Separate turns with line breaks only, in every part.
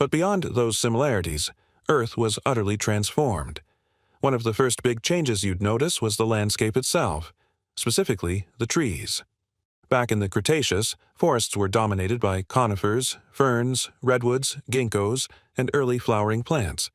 But beyond those similarities, Earth was utterly transformed. One of the first big changes you'd notice was the landscape itself, specifically the trees. Back in the Cretaceous, forests were dominated by conifers, ferns, redwoods, ginkgos, and early flowering plants.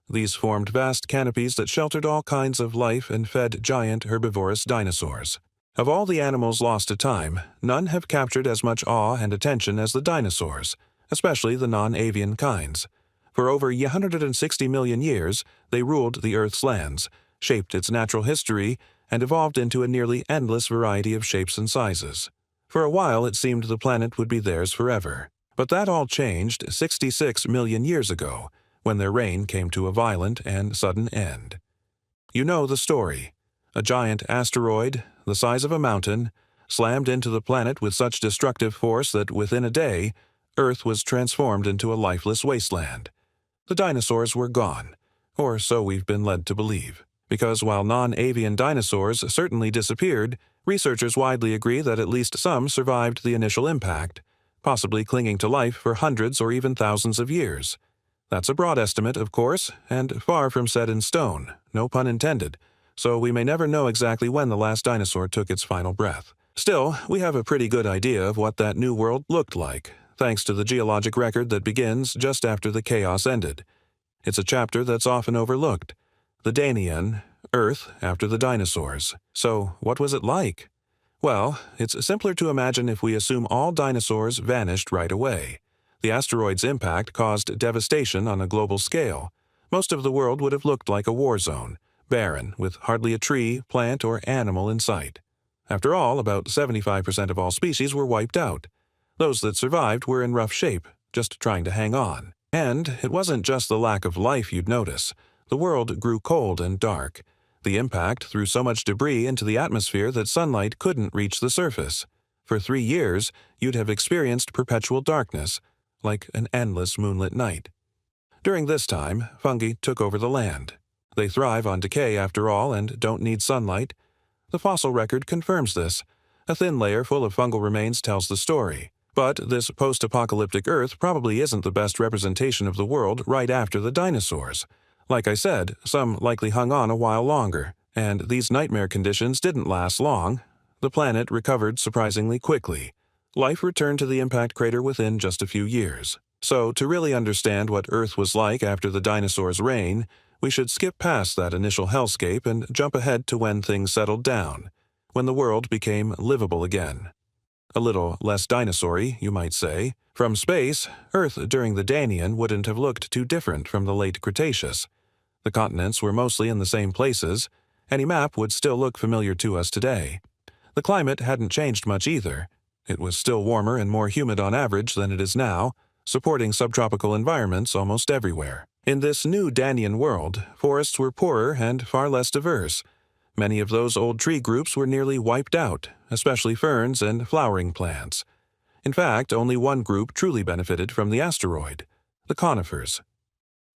These formed vast canopies that sheltered all kinds of life and fed giant herbivorous dinosaurs. Of all the animals lost to time, none have captured as much awe and attention as the dinosaurs, especially the non-avian kinds. For over 160 million years, they ruled the Earth's lands, shaped its natural history, and evolved into a nearly endless variety of shapes and sizes. For a while, it seemed the planet would be theirs forever. But that all changed 66 million years ago, when their reign came to a violent and sudden end. You know the story. A giant asteroid, the size of a mountain, slammed into the planet with such destructive force that within a day, Earth was transformed into a lifeless wasteland. The dinosaurs were gone, or so we've been led to believe. Because while non-avian dinosaurs certainly disappeared, researchers widely agree that at least some survived the initial impact, possibly clinging to life for hundreds or even thousands of years. That's a broad estimate, of course, and far from set in stone, no pun intended, so we may never know exactly when the last dinosaur took its final breath. Still, we have a pretty good idea of what that new world looked like, thanks to the geologic record that begins just after the chaos ended. It's a chapter that's often overlooked. The Danian, Earth after the dinosaurs. So, what was it like? Well, it's simpler to imagine if we assume all dinosaurs vanished right away. The asteroid's impact caused devastation on a global scale. Most of the world would have looked like a war zone, barren, with hardly a tree, plant, or animal in sight. After all, about 75% of all species were wiped out. Those that survived were in rough shape, just trying to hang on. And it wasn't just the lack of life you'd notice. The world grew cold and dark. The impact threw so much debris into the atmosphere that sunlight couldn't reach the surface. For 3 years, you'd have experienced perpetual darkness, like an endless moonlit night. During this time, fungi took over the land. They thrive on decay after all and don't need sunlight. The fossil record confirms this. A thin layer full of fungal remains tells the story. But this post-apocalyptic Earth probably isn't the best representation of the world right after the dinosaurs. Like I said, some likely hung on a while longer, and these nightmare conditions didn't last long. The planet recovered surprisingly quickly. Life returned to the impact crater within just a few years. So, to really understand what Earth was like after the dinosaurs' reign, we should skip past that initial hellscape and jump ahead to when things settled down, when the world became livable again. A little less dinosaur-y, you might say. From space, Earth during the Danian wouldn't have looked too different from the late Cretaceous. The continents were mostly in the same places. Any map would still look familiar to us today. The climate hadn't changed much either. It was still warmer and more humid on average than it is now, supporting subtropical environments almost everywhere. In this new Danian world, forests were poorer and far less diverse. Many of those old tree groups were nearly wiped out, especially ferns and flowering plants. In fact, only one group truly benefited from the asteroid: the conifers.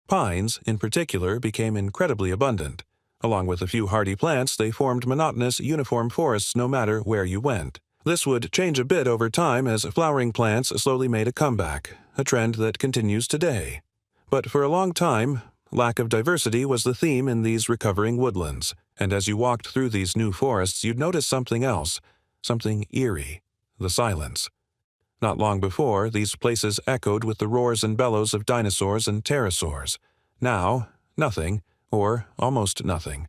Pines, in particular, became incredibly abundant. Along with a few hardy plants, they formed monotonous, uniform forests no matter where you went. This would change a bit over time as flowering plants slowly made a comeback, a trend that continues today. But for a long time, lack of diversity was the theme in these recovering woodlands, and as you walked through these new forests, you'd notice something else, something eerie: the silence. Not long before, these places echoed with the roars and bellows of dinosaurs and pterosaurs. Now, nothing, or almost nothing.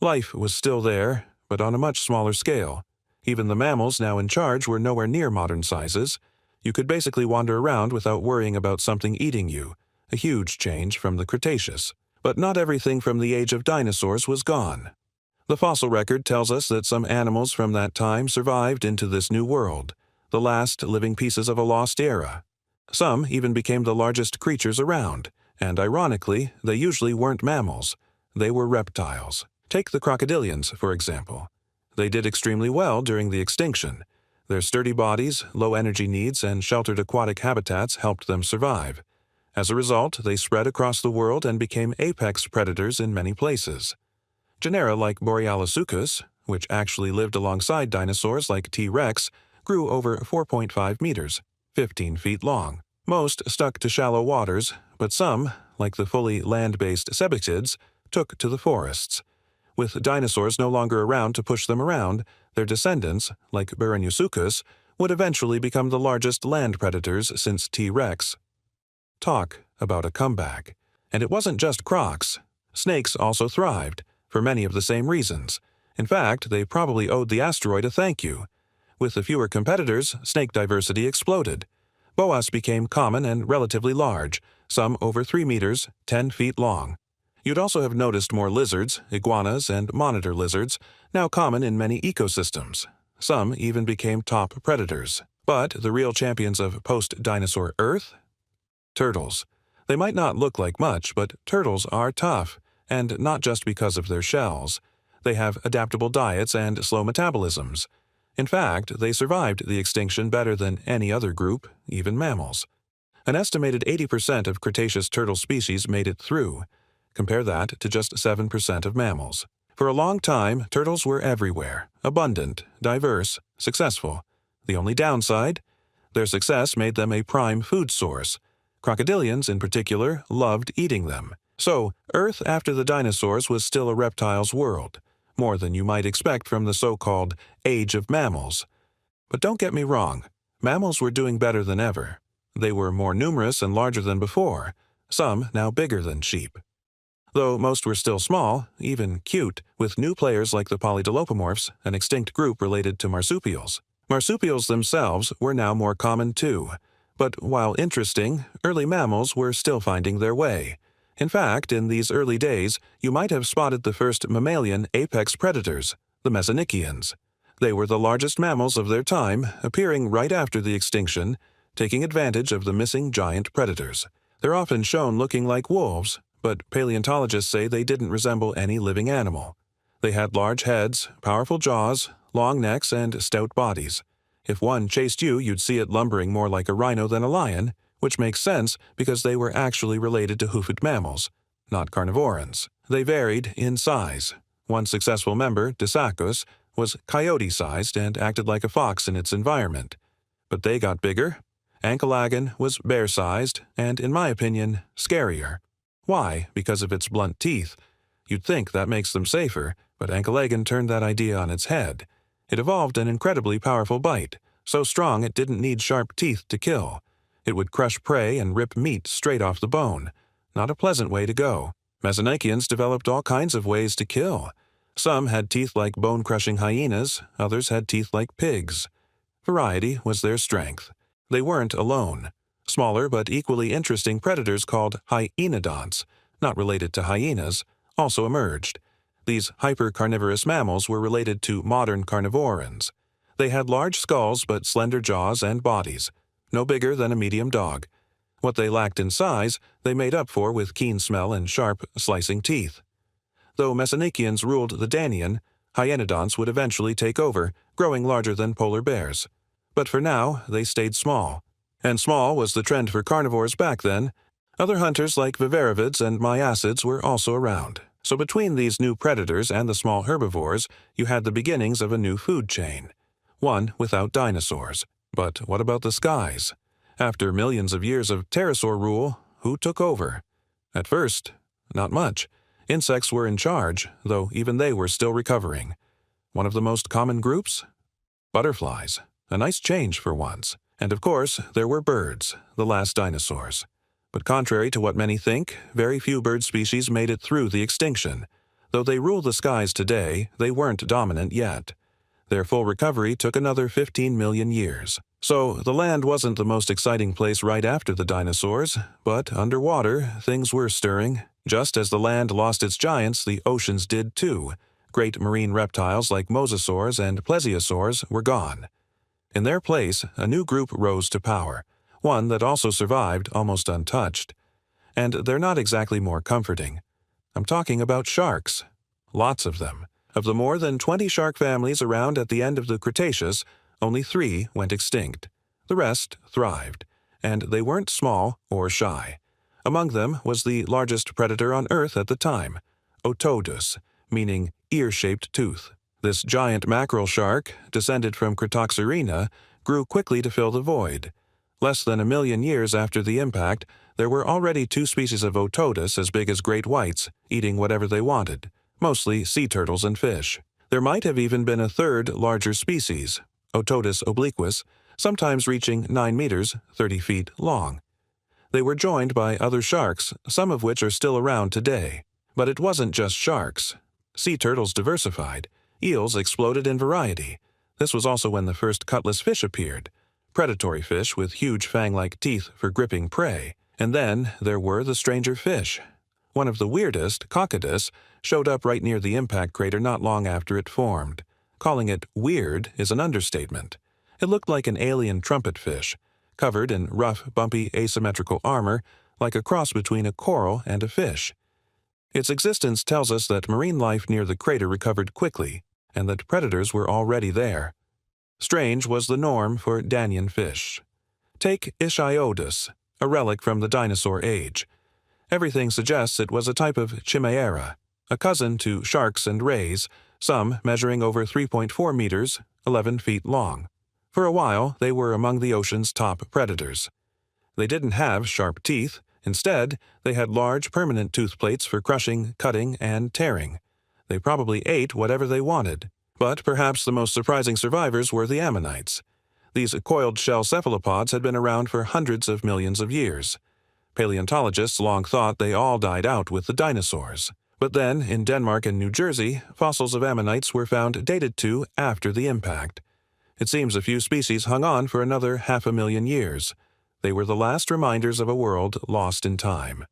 Life was still there, but on a much smaller scale. Even the mammals now in charge were nowhere near modern sizes. You could basically wander around without worrying about something eating you, a huge change from the Cretaceous. But not everything from the age of dinosaurs was gone. The fossil record tells us that some animals from that time survived into this new world, the last living pieces of a lost era. Some even became the largest creatures around, and ironically, they usually weren't mammals. They were reptiles. Take the crocodilians, for example. They did extremely well during the extinction. Their sturdy bodies, low energy needs, and sheltered aquatic habitats helped them survive. As a result, they spread across the world and became apex predators in many places. Genera like Borealisuchus, which actually lived alongside dinosaurs like T. rex, grew over 4.5 meters, 15 feet long. Most stuck to shallow waters, but some, like the fully land-based Saber-Toothed, took to the forests. With dinosaurs no longer around to push them around, their descendants, like Brea would eventually become the largest land predators since T-Rex. Talk about a comeback. And it wasn't just crocs. Snakes also thrived, for many of the same reasons. In fact, they probably owed the asteroid a thank you. With the fewer competitors, snake diversity exploded. Boas became common and relatively large, some over 3 meters, 10 feet long. You'd also have noticed more lizards, iguanas, and monitor lizards, now common in many ecosystems. Some even became top predators. But the real champions of post-dinosaur Earth? Turtles. They might not look like much, but turtles are tough, and not just because of their shells. They have adaptable diets and slow metabolisms. In fact, they survived the extinction better than any other group, even mammals. An estimated 80% of Cretaceous turtle species made it through. Compare that to just 7% of mammals. For a long time, turtles were everywhere, abundant, diverse, successful. The only downside? Their success made them a prime food source. Crocodilians, in particular, loved eating them. So, Earth after the dinosaurs was still a reptile's world, more than you might expect from the so-called Age of Mammals. But don't get me wrong, mammals were doing better than ever. They were more numerous and larger than before, some now bigger than sheep. Though most were still small, even cute, with new players like the polydilopomorphs, an extinct group related to marsupials. Marsupials themselves were now more common too. But while interesting, early mammals were still finding their way. In fact, in these early days, you might have spotted the first mammalian apex predators, the Mesonychians. They were the largest mammals of their time, appearing right after the extinction, taking advantage of the missing giant predators. They're often shown looking like wolves, but paleontologists say they didn't resemble any living animal. They had large heads, powerful jaws, long necks, and stout bodies. If one chased you, you'd see it lumbering more like a rhino than a lion, which makes sense because they were actually related to hoofed mammals, not carnivores. They varied in size. One successful member, Dinosaurs, was coyote-sized and acted like a fox in its environment. But they got bigger. Anchylagon was bear-sized and, in my opinion, scarier. Why? Because of its blunt teeth. You'd think that makes them safer, but Anchylagon turned that idea on its head. It evolved an incredibly powerful bite, so strong it didn't need sharp teeth to kill. It would crush prey and rip meat straight off the bone. Not a pleasant way to go. Mesonychians developed all kinds of ways to kill. Some had teeth like bone-crushing hyenas, others had teeth like pigs. Variety was their strength. They weren't alone. Smaller but equally interesting predators called hyenodonts, not related to hyenas, also emerged. These hypercarnivorous mammals were related to modern carnivores. They had large skulls but slender jaws and bodies, no bigger than a medium dog. What they lacked in size, they made up for with keen smell and sharp, slicing teeth. Though Mesonychians ruled the Dannean, hyenodonts would eventually take over, growing larger than polar bears. But for now, they stayed small. And small was the trend for carnivores back then. Other hunters like vivarivids and myiacids were also around. So between these new predators and the small herbivores, you had the beginnings of a new food chain. One without dinosaurs. But what about the skies? After millions of years of pterosaur rule, who took over? At first, not much. Insects were in charge, though even they were still recovering. One of the most common groups? Butterflies. A nice change for once. And of course, there were birds, the last dinosaurs. But contrary to what many think, very few bird species made it through the extinction. Though they rule the skies today, they weren't dominant yet. Their full recovery took another 15 million years. So the land wasn't the most exciting place right after the dinosaurs, but underwater, things were stirring. Just as the land lost its giants, the oceans did too. Great marine reptiles like mosasaurs and plesiosaurs were gone. In their place, a new group rose to power, one that also survived almost untouched. And they're not exactly more comforting. I'm talking about sharks. Lots of them. Of the more than 20 shark families around at the end of the Cretaceous, only 3 went extinct. The rest thrived, and they weren't small or shy. Among them was the largest predator on Earth at the time, Otodus, meaning ear-shaped tooth. This giant mackerel shark, descended from Cretoxerina, grew quickly to fill the void. Less than 1 million years after the impact, there were already 2 species of otodus as big as great whites, eating whatever they wanted, mostly sea turtles and fish. There might have even been a third, larger species, Otodus obliquus, sometimes reaching 9 meters, 30 feet, long. They were joined by other sharks, some of which are still around today. But it wasn't just sharks. Sea turtles diversified. Eels exploded in variety. This was also when the first cutlass fish appeared, predatory fish with huge fang-like teeth for gripping prey. And then there were the stranger fish. One of the weirdest, Coccodus, showed up right near the impact crater not long after it formed. Calling it weird is an understatement. It looked like an alien trumpet fish, covered in rough, bumpy, asymmetrical armor, like a cross between a coral and a fish. Its existence tells us that marine life near the crater recovered quickly, and that predators were already there. Strange was the norm for Danyan fish. Take Ischiodus, a relic from the dinosaur age. Everything suggests it was a type of Chimaera, a cousin to sharks and rays, some measuring over 3.4 meters, 11 feet long. For a while, they were among the ocean's top predators. They didn't have sharp teeth. Instead, they had large permanent tooth plates for crushing, cutting, and tearing. They probably ate whatever they wanted. But perhaps the most surprising survivors were the ammonites. These coiled shell cephalopods had been around for hundreds of millions of years. Paleontologists long thought they all died out with the dinosaurs. But then, in Denmark and New Jersey, fossils of ammonites were found dated to after the impact. It seems a few species hung on for another 500,000 years. They were the last reminders of a world lost in time.